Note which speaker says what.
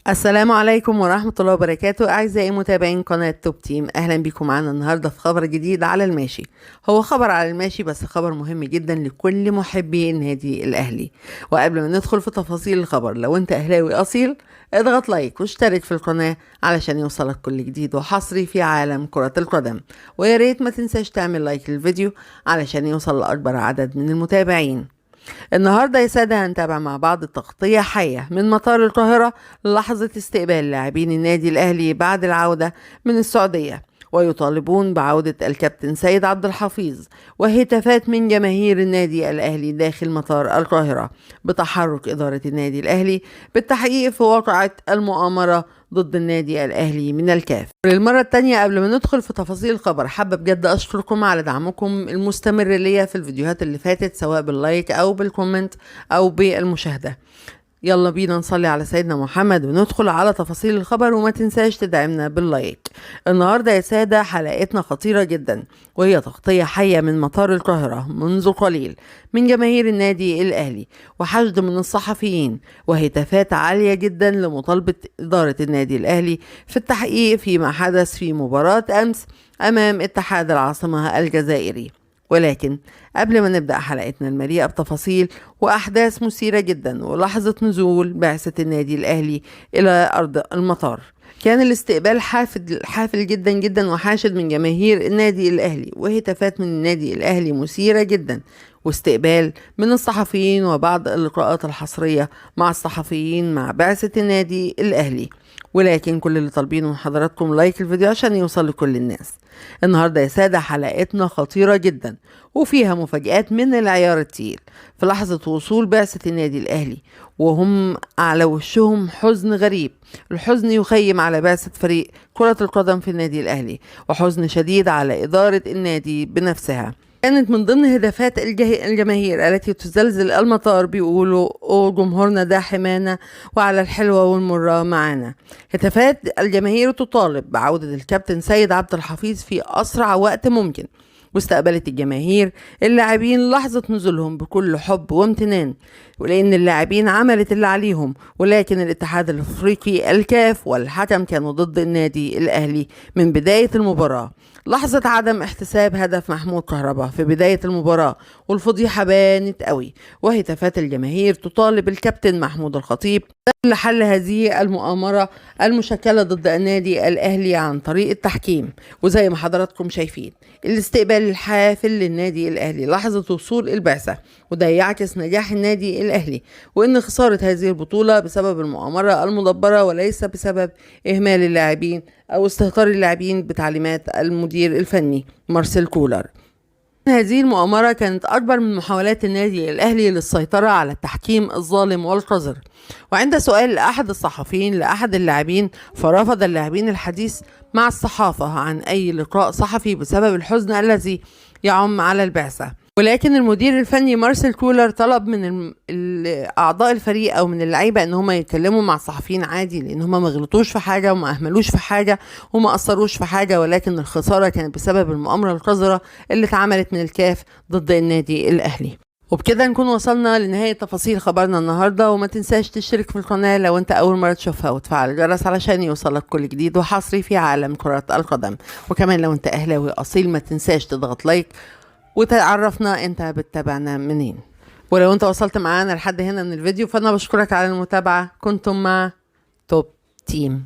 Speaker 1: السلام عليكم ورحمة الله وبركاته. أعزائي متابعين قناة توب تيم، أهلا بكم معنا النهاردة في خبر جديد على الماشي. هو خبر على الماشي بس خبر مهم جدا لكل محبي النادي الأهلي. وقبل ما ندخل في تفاصيل الخبر، لو أنت أهلاوي أصيل اضغط لايك واشترك في القناة علشان يوصلك كل جديد وحصري في عالم كرة القدم. ويا ريت ما تنساش تعمل لايك للفيديو علشان يوصل لأكبر عدد من المتابعين. النهارده يا سادة هنتابع مع بعض تغطية حية من مطار القاهرة لحظة استقبال لاعبين النادي الأهلي بعد العودة من السعودية، ويطالبون بعودة الكابتن سيد عبد الحفيظ، وهتافات من جماهير النادي الأهلي داخل مطار القاهرة بتحرك إدارة النادي الأهلي بالتحقيق في واقعة المؤامرة ضد النادي الأهلي من الكاف. للمرة التانية قبل ما ندخل في تفاصيل الخبر، حابة بجد أشكركم على دعمكم المستمر ليا في الفيديوهات اللي فاتت، سواء باللايك أو بالكومنت أو بالمشاهدة. يلا بينا نصلي على سيدنا محمد وندخل على تفاصيل الخبر، وما تنساش تدعمنا باللايك. النهاردة يا سادة حلقتنا خطيرة جدا، وهي تغطية حية من مطار القاهرة منذ قليل من جماهير النادي الأهلي، وحشد من الصحفيين، وهتافات عالية جدا لمطالبة إدارة النادي الأهلي في التحقيق فيما حدث في مباراة أمس أمام اتحاد العاصمة الجزائري. ولكن قبل ما نبدأ حلقتنا المليئة بتفاصيل وأحداث مثيرة جدا ولحظة نزول بعثة النادي الأهلي إلى أرض المطار، كان الاستقبال حافل جدا جدا وحاشد من جماهير النادي الأهلي، وهتافات من النادي الأهلي مثيرة جدا، واستقبال من الصحفيين وبعض اللقاءات الحصرية مع الصحفيين مع بعثة النادي الأهلي. ولكن كل اللي طالبينه من حضراتكم لايك الفيديو عشان يوصل لكل الناس. النهارده يا سادة حلقتنا خطيرة جدا وفيها مفاجآت من العيار التقيل في لحظة وصول بعثة النادي الأهلي، وهم على وشهم حزن غريب. الحزن يخيم على بعثة فريق كرة القدم في النادي الأهلي، وحزن شديد على إدارة النادي بنفسها. كانت من ضمن هدفات الجماهير التي تزلزل المطار بيقولوا أو جمهورنا ده حمانا وعلى الحلوة والمرة معانا. هتافات الجماهير تطالب بعودة الكابتن سيد عبد الحفيظ في أسرع وقت ممكن، واستقبلت الجماهير اللاعبين لحظة نزولهم بكل حب وامتنان، ولأن اللاعبين عملت اللي عليهم، ولكن الاتحاد الأفريقي الكاف والحكم كانوا ضد النادي الأهلي من بداية المباراة. لحظة عدم احتساب هدف محمود كهربا في بداية المباراة والفضيحة بانت قوي، وهتافات الجماهير تطالب الكابتن محمود الخطيب لحل هذه المؤامرة المشكلة ضد النادي الأهلي عن طريق التحكيم. وزي ما حضراتكم شايفين الاستقبال الحافل للنادي الأهلي لحظة وصول البعثة، وده يعكس نجاح النادي الأهلي، وإن خسارة هذه البطولة بسبب المؤامرة المدبرة وليس بسبب إهمال اللاعبين أو استهتار اللاعبين بتعليمات المدير الفني مارسيل كولر. هذه المؤامرة كانت أكبر من محاولات النادي الأهلي للسيطرة على التحكيم الظالم والقذر. وعند سؤال لأحد الصحفيين لأحد اللاعبين، فرفض اللاعبين الحديث مع الصحافة عن أي لقاء صحفي بسبب الحزن الذي يعم على البعثة. ولكن المدير الفني مارسيل كولر طلب من أعضاء الفريق أو من اللعيبة إن هم يتكلموا مع الصحفيين عادي، لأن هم ما غلطوش في حاجة وما أهملوش في حاجة وما قصروش في حاجة، ولكن الخسارة كانت بسبب المؤامرة القذرة اللي اتعملت من الكاف ضد النادي الأهلي. وبكده نكون وصلنا لنهاية تفاصيل خبرنا النهاردة، وما تنساش تشترك في القناة لو انت أول مرة تشوفها، وتفعل الجرس علشان يوصلك كل جديد وحصري في عالم كرة القدم. وكمان لو انت أهلاوي أصيل ما تنساش تضغط لايك وتعرفنا انت بتتابعنا منين. ولو انت وصلت معانا لحد هنا من الفيديو فأنا بشكرك على المتابعة. كنتم مع توب تيم.